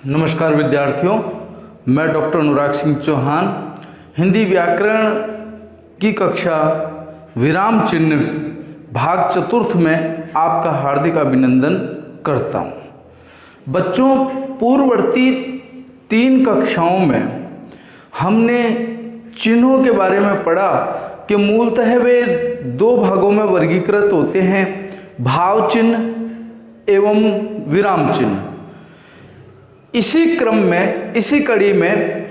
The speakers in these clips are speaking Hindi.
नमस्कार विद्यार्थियों, मैं डॉक्टर अनुराग सिंह चौहान हिंदी व्याकरण की कक्षा विराम चिन्ह भाग चतुर्थ में आपका हार्दिक अभिनंदन करता हूँ। बच्चों, पूर्ववर्ती 3 कक्षाओं में हमने चिन्हों के बारे में पढ़ा कि मूलतः वे 2 भागों में वर्गीकृत होते हैं, भाव चिन्ह एवं विराम चिन्ह। इसी क्रम में, इसी कड़ी में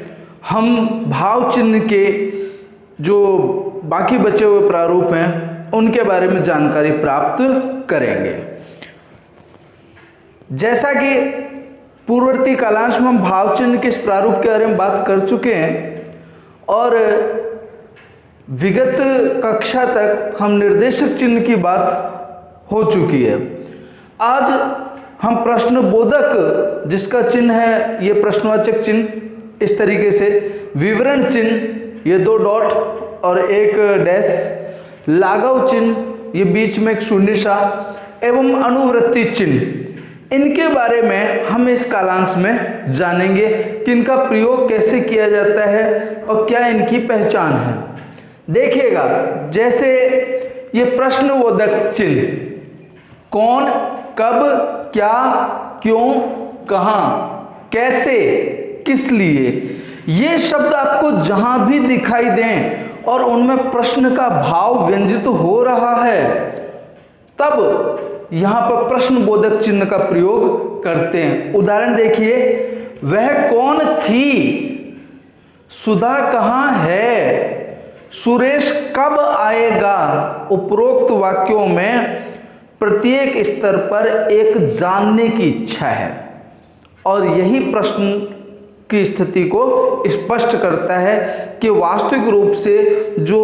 हम भाव चिन्ह के जो बाकी बचे हुए प्रारूप हैं उनके बारे में जानकारी प्राप्त करेंगे। जैसा कि पूर्ववर्ती कालांश में हम भाव चिन्ह के इस प्रारूप के बारे में बात कर चुके हैं और विगत कक्षा तक हम निर्देशक चिन्ह की बात हो चुकी है। आज हम प्रश्न बोधक, जिसका चिन्ह है ये प्रश्नवाचक चिन्ह इस तरीके से, विवरण चिन्ह ये 2 डॉट और 1 डैश, लाघव चिन्ह ये बीच में एक शून्य सा एवं अनुवृत्ति चिन्ह, इनके बारे में हम इस कालांश में जानेंगे कि इनका प्रयोग कैसे किया जाता है और क्या इनकी पहचान है। देखिएगा, जैसे ये प्रश्नबोधक चिन्ह, कौन, कब, क्या, क्यों, कहाँ, कैसे, किस लिए, ये शब्द आपको जहां भी दिखाई दें और उनमें प्रश्न का भाव व्यंजित हो रहा है, तब यहां पर प्रश्नबोधक चिन्ह का प्रयोग करते हैं। उदाहरण देखिए, वह कौन थी, सुधा कहाँ है, सुरेश कब आएगा। उपरोक्त वाक्यों में प्रत्येक स्तर पर एक जानने की इच्छा है और यही प्रश्न की स्थिति को स्पष्ट करता है कि वास्तविक रूप से जो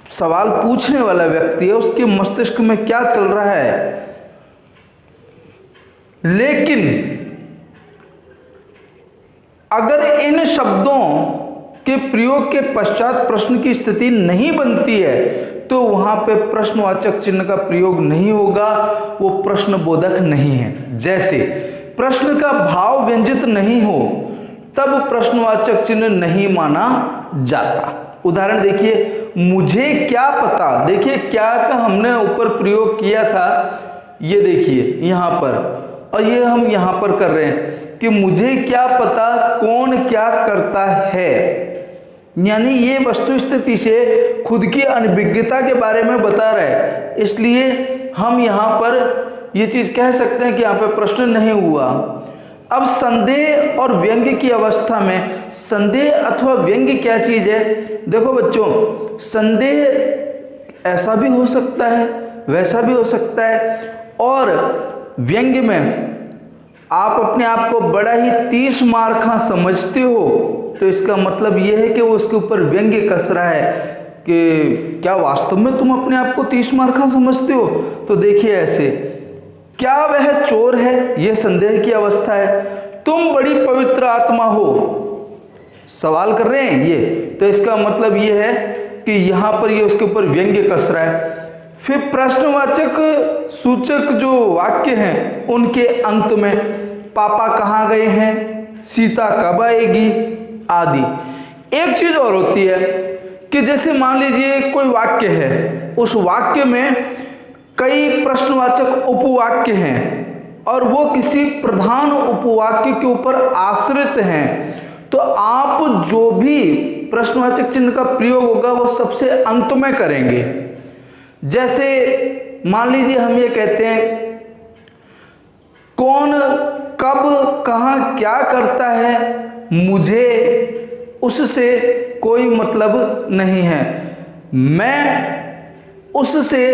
सवाल पूछने वाला व्यक्ति है उसके मस्तिष्क में क्या चल रहा है। लेकिन अगर इन शब्दों के प्रयोग के पश्चात प्रश्न की स्थिति नहीं बनती है तो वहां पे प्रश्नवाचक चिन्ह का प्रयोग नहीं होगा, वो प्रश्नबोधक नहीं है। जैसे प्रश्न का भाव व्यंजित नहीं हो तब प्रश्नवाचक चिन्ह नहीं माना जाता। उदाहरण देखिए, मुझे क्या पता। देखिए, क्या का हमने ऊपर प्रयोग किया था, ये देखिए यहां पर, और ये हम यहां पर कर रहे हैं कि मुझे क्या पता कौन क्या करता है, यानी ये वस्तु स्थिति से खुद की अनभिज्ञता के बारे में बता रहा है। इसलिए हम यहाँ पर ये चीज़ कह सकते हैं कि यहाँ पे प्रश्न नहीं हुआ। अब संदेह और व्यंग्य की अवस्था में, संदेह अथवा व्यंग्य क्या चीज़ है? देखो बच्चों, संदेह ऐसा भी हो सकता है, वैसा भी हो सकता है, और व्यंग्य में आप अपने आप को बड़ा ही 30 मार्खा समझते हो तो इसका मतलब यह है कि वो उसके ऊपर व्यंग्य कस रहा है कि क्या वास्तव में तुम अपने आप को 30 मार्खा समझते हो। तो देखिए ऐसे, क्या वह चोर है, यह संदेह की अवस्था है। तुम बड़ी पवित्र आत्मा हो, सवाल कर रहे हैं ये, तो इसका मतलब यह है कि यहां पर ये उसके ऊपर व्यंग्य कस रहा है। फिर प्रश्नवाचक सूचक जो वाक्य हैं उनके अंत में पापा कहाँ गए हैं, सीता कब आएगी आदि। एक चीज और होती है कि जैसे मान लीजिए कोई वाक्य है, उस वाक्य में कई प्रश्नवाचक उपवाक्य हैं और वो किसी प्रधान उपवाक्य के ऊपर आश्रित हैं, तो आप जो भी प्रश्नवाचक चिन्ह का प्रयोग होगा वो सबसे अंत में करेंगे। जैसे मान लीजिए हम ये कहते हैं, कौन, कब, कहाँ, क्या करता है, मुझे उससे कोई मतलब नहीं है। मैं उससे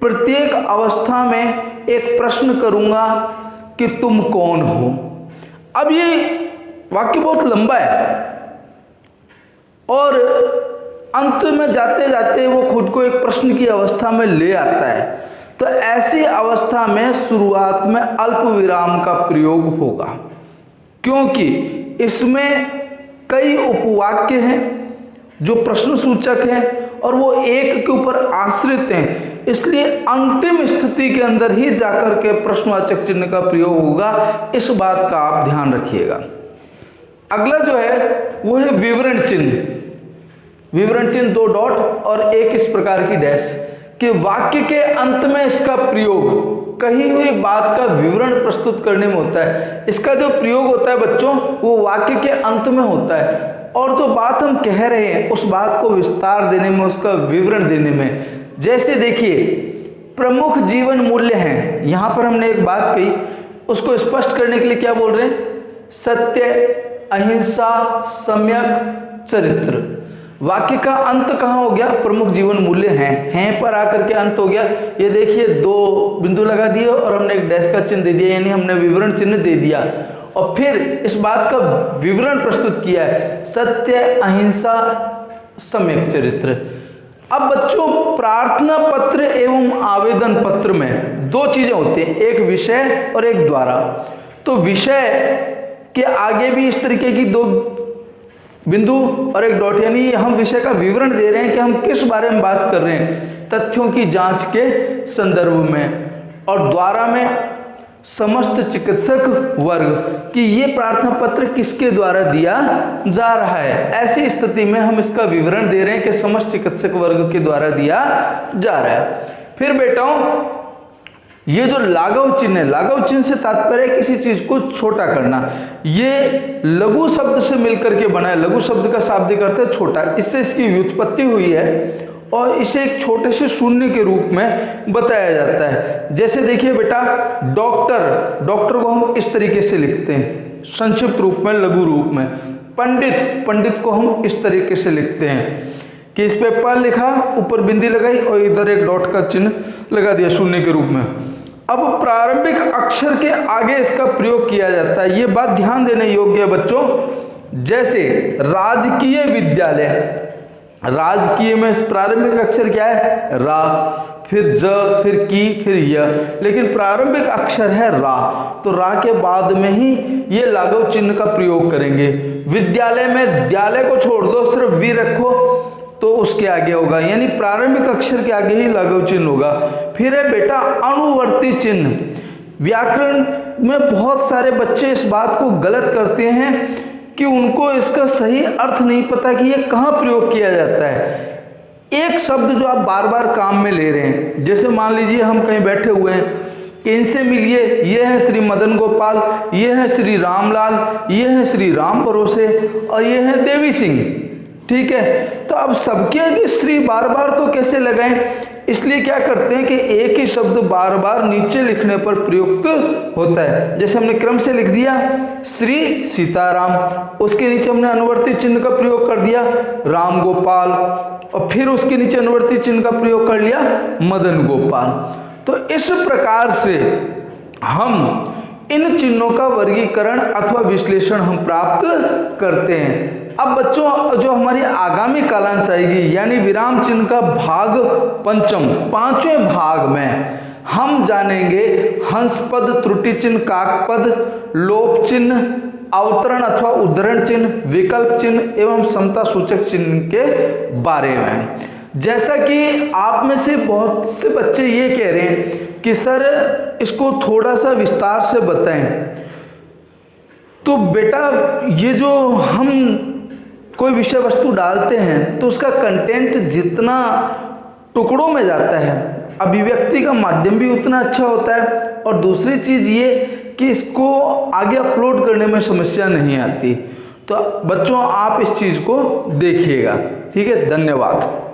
प्रत्येक अवस्था में एक प्रश्न करूंगा कि तुम कौन हो। अब ये वाक्य बहुत लंबा है और अंत में जाते जाते वो खुद को एक प्रश्न की अवस्था में ले आता है। तो ऐसी अवस्था में शुरुआत में अल्प विराम का प्रयोग होगा, क्योंकि इसमें कई उपवाक्य हैं जो प्रश्न सूचक हैं और वो एक के ऊपर आश्रित हैं। इसलिए अंतिम स्थिति के अंदर ही जाकर के प्रश्नवाचक चिन्ह का प्रयोग होगा, इस बात का आप ध्यान रखिएगा। अगला जो है वो है विवरण चिन्ह। विवरण चिन्ह 2 डॉट और एक इस प्रकार की डैश कि वाक्य के अंत में इसका प्रयोग कही हुई बात का विवरण प्रस्तुत करने में होता है। इसका जो प्रयोग होता है बच्चों वो वाक्य के अंत में होता है, और जो बात हम कह रहे हैं उस बात को विस्तार देने में, उसका विवरण देने में। जैसे देखिए प्रमुख जीवन मूल्य हैं, यहां पर हमने एक बात कही, उसको स्पष्ट करने के लिए क्या बोल रहे हैं? सत्य, अहिंसा, सम्यक, चरित्र। वाक्य का अंत कहाँ हो गया? प्रमुख जीवन मूल्य हैं पर आकर के अंत हो गया। ये देखिए 2 बिंदु लगा दिए और हमने एक डैश का चिन्ह दे दिया, यानी हमने विवरण चिन्ह दे दिया और फिर इस बात का विवरण प्रस्तुत किया है, सत्य, अहिंसा, सम्यक चरित्र। अब बच्चों प्रार्थना पत्र एवं आवेदन पत्र में 2 चीजें होती हैं, एक विषय और एक द्वारा। तो विषय के आगे भी इस तरीके की 2 बिंदु और एक डॉट, यानी हम विषय का विवरण दे रहे हैं कि हम किस बारे में बात कर रहे हैं, तथ्यों की जांच के संदर्भ में। और द्वारा में समस्त चिकित्सक वर्ग कि ये प्रार्थना पत्र किसके द्वारा दिया जा रहा है। ऐसी स्थिति में हम इसका विवरण दे रहे हैं कि समस्त चिकित्सक वर्ग के द्वारा दिया जा रहा है। फिर बेटाओं ये जो लाघव चिन्ह है, लाघव चिन्ह से तात्पर्य किसी चीज को छोटा करना। ये लघु शब्द से मिलकर के बना है। लघु शब्द का शाब्दिक अर्थ है छोटा, इससे इसकी व्युत्पत्ति हुई है और इसे एक छोटे से शून्य के रूप में बताया जाता है। जैसे देखिए बेटा डॉक्टर, डॉक्टर को हम इस तरीके से लिखते हैं संक्षिप्त रूप में, लघु रूप में। पंडित, पंडित को हम इस तरीके से लिखते हैं कि इस पे प लिखा, ऊपर बिंदी लगाई और इधर एक डॉट का चिन्ह लगा दिया शून्य के रूप में। अब प्रारंभिक अक्षर के आगे इसका प्रयोग किया जाता है, ये बात ध्यान देने योग्य है बच्चों। जैसे राजकीय विद्यालय, राजकीय में प्रारंभिक अक्षर क्या है? रा, फिर ज, फिर की, फिर य, लेकिन प्रारंभिक अक्षर है रा, तो रा के बाद में ही ये लाघव चिन्ह का प्रयोग करेंगे। विद्यालय में द्यालय को छोड़ दो, सिर्फ वी रखो तो उसके आगे होगा, यानी प्रारंभिक अक्षर के आगे ही लाघव चिन्ह होगा। फिर है बेटा अनुवर्ती चिन्ह। व्याकरण में बहुत सारे बच्चे इस बात को गलत करते हैं कि उनको इसका सही अर्थ नहीं पता कि ये कहाँ प्रयोग किया जाता है। एक शब्द जो आप बार बार काम में ले रहे हैं, जैसे मान लीजिए हम कहीं बैठे हुए हैं, इनसे मिलिए, ये है श्री मदन गोपाल, ये है श्री रामलाल, ये है श्री राम परोसे और ये है देवी सिंह, ठीक है। तो अब सबके आगे श्री बार बार तो कैसे लगाएं, इसलिए क्या करते हैं कि एक ही शब्द बार बार नीचे लिखने पर प्रयुक्त होता है। जैसे हमने क्रम से लिख दिया श्री सीताराम, उसके नीचे हमने अनुवर्ती चिन्ह का प्रयोग कर दिया राम गोपाल, और फिर उसके नीचे अनुवर्ती चिन्ह का प्रयोग कर लिया मदन गोपाल। तो इस प्रकार से हम इन चिन्हों का वर्गीकरण अथवा विश्लेषण हम प्राप्त करते हैं। अब बच्चों जो हमारी आगामी कालांश आएगी, यानी विराम चिन्ह का भाग पंचम, 5वें भाग में हम जानेंगे हंस पद, त्रुटि चिन्ह, काक पद, लोप चिन्ह, अवतरण अथवा उद्धरण चिन्ह, विकल्प चिन्ह एवं समता सूचक चिन्ह के बारे में। जैसा कि आप में से बहुत से बच्चे ये कह रहे हैं कि सर इसको थोड़ा सा विस्तार से बताएं, तो बेटा ये जो हम कोई विषय वस्तु डालते हैं तो उसका कंटेंट जितना टुकड़ों में जाता है, अभिव्यक्ति का माध्यम भी उतना अच्छा होता है, और दूसरी चीज़ ये कि इसको आगे अपलोड करने में समस्या नहीं आती। तो बच्चों आप इस चीज़ को देखिएगा, ठीक है। धन्यवाद।